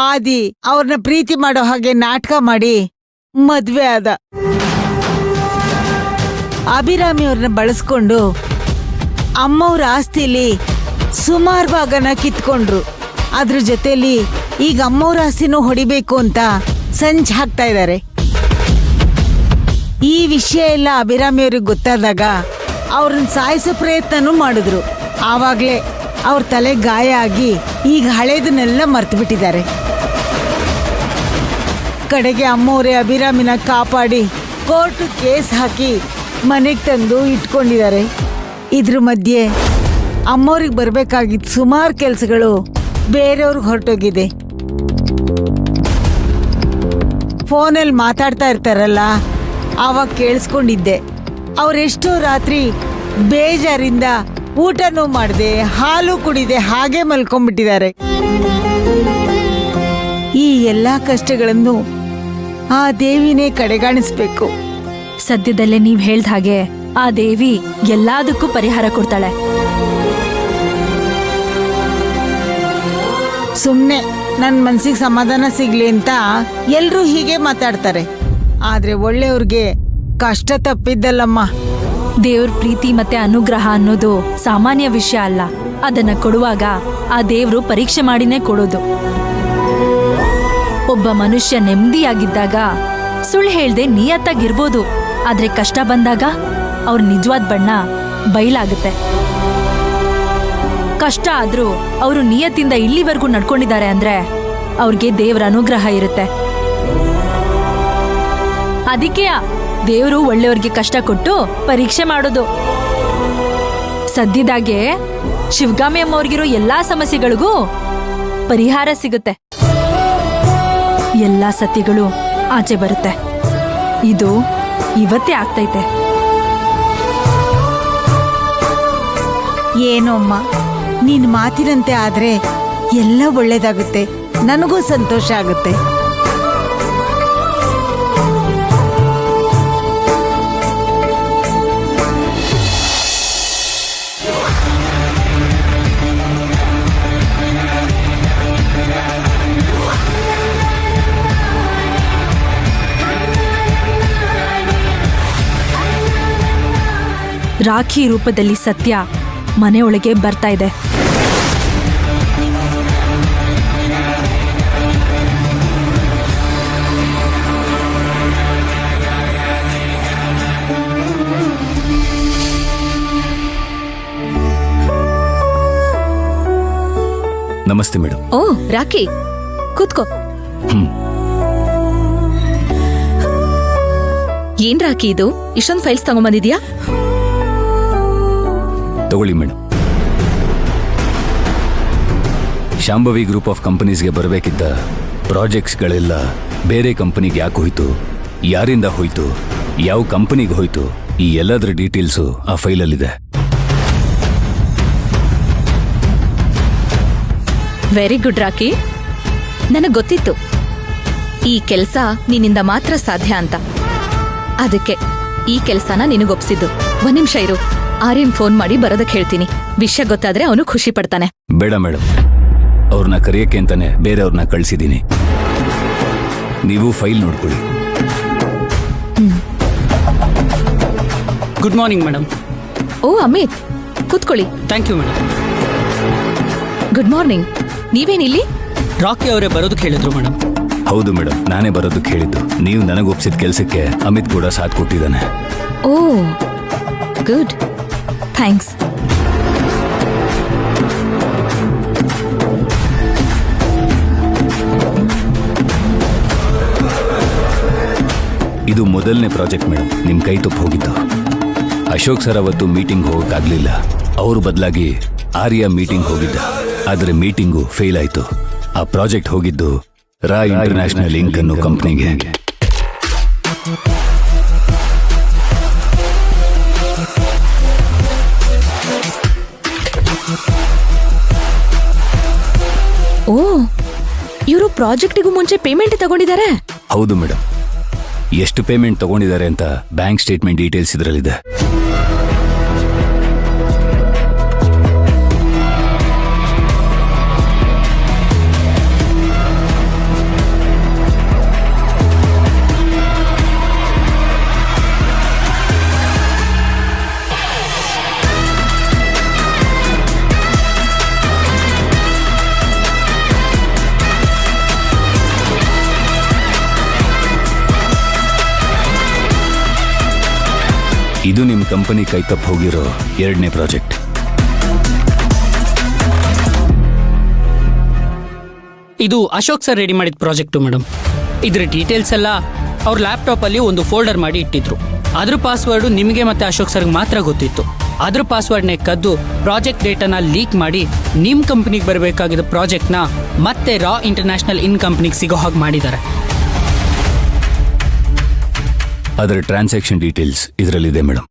ಆದಿ ಅವ್ರನ್ನ ಪ್ರೀತಿ ಮಾಡೋ ಹಾಗೆ ನಾಟಕ ಮಾಡಿ ಮದ್ವೆ ಆದ. ಅಭಿರಾಮಿ ಅವ್ರನ್ನ ಬಳಸ್ಕೊಂಡು ಅಮ್ಮವ್ರ ಆಸ್ತಿಲಿ ಸುಮಾರು ಭಾಗನ ಕಿತ್ಕೊಂಡ್ರು. ಅದ್ರ ಜೊತೆಲಿ ಈಗ ಅಮ್ಮವ್ರ ಆಸ್ತಿನೂ ಹೊಡಿಬೇಕು ಅಂತ ಸಂಚ್ ಹಾಕ್ತಾ ಇದ್ದಾರೆ. ಈ ವಿಷಯ ಎಲ್ಲ ಅಭಿರಾಮಿ ಅವ್ರಿಗೆ ಗೊತ್ತಾದಾಗ ಅವ್ರನ್ನ ಸಾಯಿಸೋ ಪ್ರಯತ್ನನೂ ಮಾಡಿದ್ರು. ಆವಾಗ್ಲೇ ಅವ್ರ ತಲೆ ಗಾಯ ಆಗಿ ಈಗ ಹಳೇದನ್ನೆಲ್ಲ ಮರ್ತು ಬಿಟ್ಟಿದ್ದಾರೆ. ಕಡೆಗೆ ಅಮ್ಮವ್ರೆ ಅಭಿರಾಮಿನ ಕಾಪಾಡಿ ಕೋರ್ಟ್ ಕೇಸ್ ಹಾಕಿ ಮನೆಗೆ ತಂದು ಇಟ್ಕೊಂಡಿದ್ದಾರೆ. ಇದ್ರ ಮಧ್ಯೆ ಅಮ್ಮವ್ರಿಗೆ ಬರ್ಬೇಕಾಗಿದ್ದ ಸುಮಾರು ಕೆಲಸಗಳು ಬೇರೆಯವ್ರಿಗೆ ಹೊರಟೋಗಿದೆ. ಫೋನಲ್ಲಿ ಮಾತಾಡ್ತಾ ಇರ್ತಾರಲ್ಲ, ಆವಾಗ ಕೇಳಿಸ್ಕೊಂಡಿದ್ದೆ ಅವರೆಷ್ಟೋ ರಾತ್ರಿ ಬೇಜಾರಿಂದ ಊಟನೂ ಮಾಡದೆ ಹಾಲು ಕುಡಿದೆ ಹಾಗೆ ಮಲ್ಕೊಂಡ್ಬಿಟ್ಟಿದ್ದಾರೆ. ಈ ಎಲ್ಲಾ ಕಷ್ಟಗಳನ್ನು ಆ ದೇವಿನೇ ಕಡೆಗಾಣಿಸ್ಬೇಕು. ಸದ್ಯದಲ್ಲೇ ನೀವ್ ಹೇಳ್ದ ಹಾಗೆ ಆ ದೇವಿ ಎಲ್ಲದಕ್ಕೂ ಪರಿಹಾರ ಕೊಡ್ತಾಳೆ. ಸುಮ್ನೆ ನನ್ ಮನ್ಸಿಗೆ ಸಮಾಧಾನ ಸಿಗ್ಲಿ ಅಂತ ಎಲ್ರೂ ಹೀಗೆ ಮಾತಾಡ್ತಾರೆ. ಆದ್ರೆ ಒಳ್ಳೆಯವ್ರಿಗೆ ಕಷ್ಟ ತಪ್ಪಿದ್ದಲ್ಲಮ್ಮ. ದೇವ್ರ ಪ್ರೀತಿ ಮತ್ತೆ ಅನುಗ್ರಹ ಅನ್ನೋದು ಸಾಮಾನ್ಯ ವಿಷಯ ಅಲ್ಲ. ಅದನ್ನ ಕೊಡುವಾಗ ಆ ದೇವ್ರು ಪರೀಕ್ಷೆ ಮಾಡಿನೇ ಕೊಡೋದು. ಒಬ್ಬ ಮನುಷ್ಯ ನೆಮ್ಮದಿಯಾಗಿದ್ದಾಗ ಸುಳ್ಳು ಹೇಳ್ದೆ ನಿಯತ್ತಾಗಿರ್ಬೋದು, ಆದ್ರೆ ಕಷ್ಟ ಬಂದಾಗ ಅವ್ರ ನಿಜವಾದ ಬಣ್ಣ ಬಯಲಾಗುತ್ತೆ. ಕಷ್ಟ ಆದ್ರೂ ಅವರು ನಿಯತ್ತಿಂದ ಇಲ್ಲಿವರೆಗೂ ನಡ್ಕೊಂಡಿದ್ದಾರೆ ಅಂದ್ರೆ ಅವ್ರಿಗೆ ದೇವ್ರ ಅನುಗ್ರಹ ಇರುತ್ತೆ. ಅದಕ್ಕೆ ದೇವ್ರು ಒಳ್ಳೆಯವ್ರಿಗೆ ಕಷ್ಟ ಕೊಟ್ಟು ಪರೀಕ್ಷೆ ಮಾಡೋದು. ಸದ್ಯದಾಗೆ ಶಿವಗಾಮಿ ಅಮ್ಮವ್ರಿಗಿರೋ ಎಲ್ಲಾ ಸಮಸ್ಯೆಗಳಿಗೂ ಪರಿಹಾರ ಸಿಗುತ್ತೆ. ಎಲ್ಲಾ ಸತ್ಯಗಳು ಆಚೆ ಬರುತ್ತೆ. ಇದು ಇವತ್ತೇ ಆಗ್ತೈತೆ. ಏನೋ ಅಮ್ಮ, ನಿನ್ ಮಾತಿನಂತೆ ಆದ್ರೆ ಎಲ್ಲ ಒಳ್ಳೇದಾಗುತ್ತೆ. ನನಗೂ ಸಂತೋಷ ಆಗುತ್ತೆ. ರಾಖಿ ರೂಪದಲ್ಲಿ ಸತ್ಯ ಮನೆಯೊಳಗೆ ಬರ್ತಾ ಇದೆ. ನಮಸ್ತೆ ಮೇಡಮ್. ಓ ರಾಖಿ, ಕೂತ್ಕೋ. ಏನ್ ರಾಖಿ ಇದು, ಇಷ್ಟೊಂದು ಫೈಲ್ಸ್ ತಗೊಂಬಂದಿದ್ಯಾ? ತಗೊಳ್ಳಿ ಮೇಡಮ್. ಶಾಂಭವಿ ಗ್ರೂಪ್ ಆಫ್ ಕಂಪನೀಸ್ಗೆ ಬರಬೇಕಿದ್ದ ಪ್ರಾಜೆಕ್ಟ್ಸ್ಗಳೆಲ್ಲ ಬೇರೆ ಕಂಪನಿಗೆ ಯಾಕೆ ಹೋಯ್ತು, ಯಾರಿಂದ ಹೋಯ್ತು, ಯಾವ ಕಂಪನಿಗೆ ಹೋಯ್ತು, ಈ ಎಲ್ಲದರ ಡೀಟೇಲ್ಸು ಆ ಫೈಲಲ್ಲಿದೆ. Very good rakhi. ನನಗೆ ಗೊತ್ತಿತ್ತು ಈ ಕೆಲಸ ನಿನ್ನಿಂದ ಮಾತ್ರ ಸಾಧ್ಯ ಅಂತ. ಅದಕ್ಕೆ ಈ ಕೆಲಸನ ನಿನಗೊಪ್ಸಿದ್ದು. ಒಂದ್ ನಿಮಿಷ ಇರು, ಆರ್ಯನ್ ಫೋನ್ ಮಾಡಿ ಬರೋದಕ್ಕೆ ಹೇಳ್ತೀನಿ. ವಿಷಯ ಗೊತ್ತಾದ್ರೆ ಅವನು ಖುಷಿ ಪಡ್ತಾನೆ. ಬೇಡ ಮೇಡಮ್, ಅವ್ರನ್ನ ಕರೆಯಕ್ಕೆ ಅಂತಾನೆ ಬೇರೆಯವ್ರನ್ನ ಕಳಿಸಿದ್ದೀನಿ. ನೀವು ಫೈಲ್ ನೋಡ್ಕೊಳ್ಳಿ. Good morning madam. Oh Amit, ಕೂತ್ಕೊಳ್ಳಿ. Thank you madam. Good morning. ನೀವೇನಿಲ್ಲಿ? ರಾಕಿ ಅವರೇ ಬರೋದಕ್ಕೆ ಹೇಳಿದ್ರು ಮೇಡಮ್. ಹೌದು ಮೇಡಮ್, ನಾನೇ ಬರೋದಕ್ಕೆ ಹೇಳಿದ್ದು. ನೀವು ನನಗೊಪ್ಸಿದ ಕೆಲಸಕ್ಕೆ ಅಮಿತ್ ಕೂಡ ಸಾಥ್ ಕೊಟ್ಟಿದ್ದಾನೆ. ಓ ಗುಡ್, ಥ್ಯಾಂಕ್ಸ್. ಇದು ಮೊದಲನೇ ಪ್ರಾಜೆಕ್ಟ್ ಮೇಡಮ್, ನಿಮ್ ಕೈ ತಪ್ಪು ಹೋಗಿದ್ದು. ಅಶೋಕ್ ಸರ್ ಅವತ್ತು ಮೀಟಿಂಗ್ ಹೋಗಕ್ಕಾಗ್ಲಿಲ್ಲ. ಅವ್ರ ಬದಲಾಗಿ ಆರ್ಯ ಮೀಟಿಂಗ್ ಹೋಗಿದ್ದ. ಆದರೆ ಮೀಟಿಂಗು ಫೇಲ್ ಆಯ್ತು. ಆ ಪ್ರಾಜೆಕ್ಟ್ ಹೋಗಿದ್ದು ರಾ ಇಂಟರ್ನ್ಯಾಷನಲ್ ಇಂಕ್ ಅನ್ನೋ ಕಂಪ್ನಿಗೆ. ಓ, ಇವರು ಪ್ರಾಜೆಕ್ಟಿಗೂ ಮುಂಚೆ ಪೇಮೆಂಟ್ ತಗೊಂಡಿದ್ದಾರೆ? ಹೌದು ಮೇಡಮ್. ಎಷ್ಟು ಪೇಮೆಂಟ್ ತಗೊಂಡಿದ್ದಾರೆ ಅಂತ ಬ್ಯಾಂಕ್ ಸ್ಟೇಟ್ಮೆಂಟ್ ಡೀಟೇಲ್ಸ್ ಇದರಲ್ಲಿದೆ. ಇದು ನಿಮ್ಮ ಕಂಪನಿ ಕೈ ತಪ್ಪು ಹೋಗಿರೋ 2ನೇ ಪ್ರಾಜೆಕ್ಟ್. ಇದು ಅಶೋಕ್ ಸರ್ ರೆಡಿ ಮಾಡಿದ ಪ್ರಾಜೆಕ್ಟು ಮೇಡಮ್. ಇದ್ರ ಡೀಟೇಲ್ಸ್ ಎಲ್ಲ ಅವ್ರ ಲ್ಯಾಪ್ಟಾಪಲ್ಲಿ ಒಂದು ಫೋಲ್ಡರ್ ಮಾಡಿ ಇಟ್ಟಿದ್ರು. ಅದ್ರ ಪಾಸ್ವರ್ಡು ನಿಮಗೆ ಮತ್ತೆ ಅಶೋಕ್ ಸರ್ಗೆ ಮಾತ್ರ ಗೊತ್ತಿತ್ತು. ಅದ್ರ ಪಾಸ್ವರ್ಡ್ನೇ ಕದ್ದು ಪ್ರಾಜೆಕ್ಟ್ ಡೇಟಾನ ಲೀಕ್ ಮಾಡಿ ನಿಮ್ಮ ಕಂಪ್ನಿಗೆ ಬರಬೇಕಾಗಿದ್ದ ಪ್ರಾಜೆಕ್ಟ್ನ ಮತ್ತೆ ರಾ ಇಂಟರ್ನ್ಯಾಷನಲ್ ಇನ್ ಕಂಪ್ನಿಗೆ ಸಿಗೋ ಹಾಗೆ ಮಾಡಿದ್ದಾರೆ. ಅದರ ಟ್ರಾನ್ಸಾಕ್ಷನ್ ಡೀಟೇಲ್ಸ್ ಇದರಲ್ಲಿದೆ ಮೇಡಮ್.